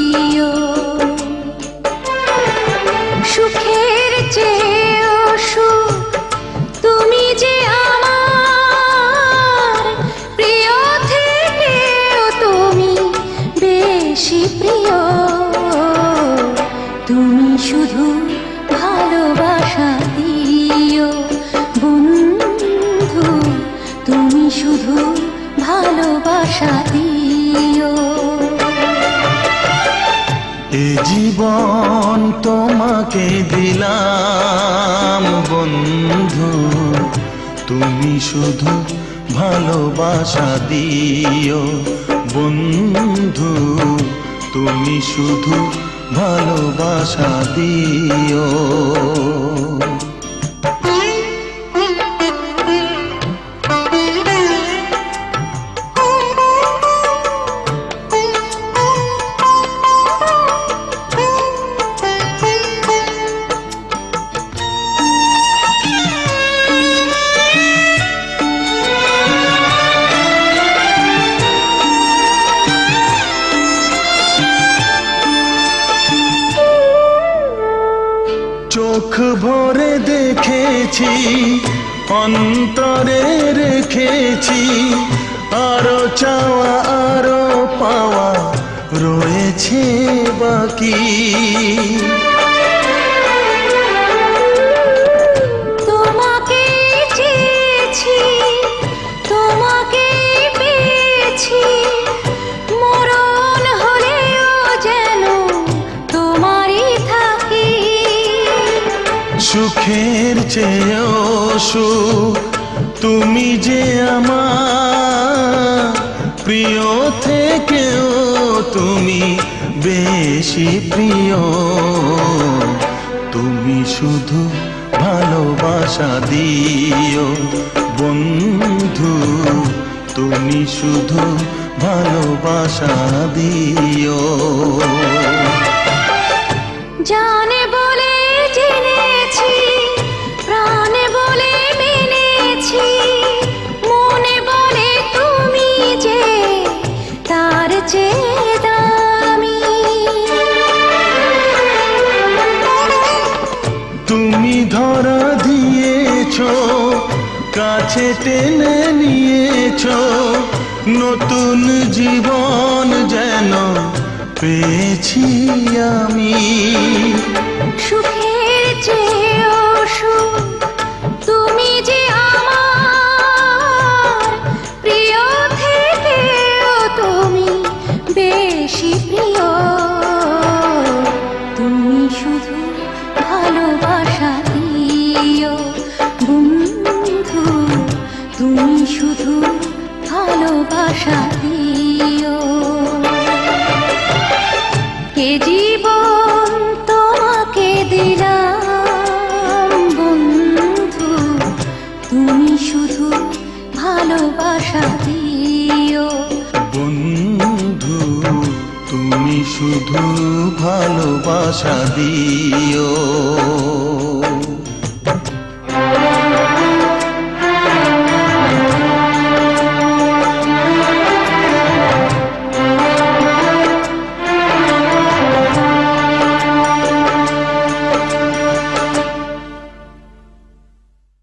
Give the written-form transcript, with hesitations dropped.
দিও। সুখের চেয়েও সুখ তুমি যে আমার, প্রিয় থেকেও তুমি বেশি প্রিয়। তুমি শুধু ভালোবাসা দিও বন্ধু, তুমি শুধু ভালোবাসা দিও। এ জীবন তোমাকে দিলাম বন্ধু, তুমি শুধু ভালোবাসা দিও বন্ধু, তুমি শুধু ভালোবাসা দিও। চোখ ভরে দেখেছি, অন্তরে রেখেছি, আরো চাওয়া আরো পাওয়া রয়েছে বাকি। তোমাকে চেয়েছি, তোমাকে পেয়েছি, মরণ হলেও যেন তোমারই থাকি। সুখের চেয়েও সুখ তুমি যে আমার, প্রিয় থেকেও তুমি বেশি প্রিয়। তুমি শুধু ভালোবাসা দিও বন্ধু, তুমি শুধু ভালোবাসা দিও। জানে বলে জেনেছি, প্রাণে বলে মেনেছি, মনে বলে তুমি যে তার চেয়ে দামি। তুমি ধরা দিয়েছো, কাছে টেনে নিয়েছো, নতুন জীবন যেন পেয়েছি আমি। সুখের চেয়েও সুখ তুমি যে আমার, প্রিয় থেকেও তুমি বেশি প্রিয়। তুমি শুধু ভালোবাসা দিও বন্ধু, তুমি শুধু ভালোবাসা দিও। এ জীবন তোমাকে দিলাম বন্ধু, তুমি শুধু ভালোবাসা দিও বন্ধু, তুমি শুধু ভালোবাসা দিও।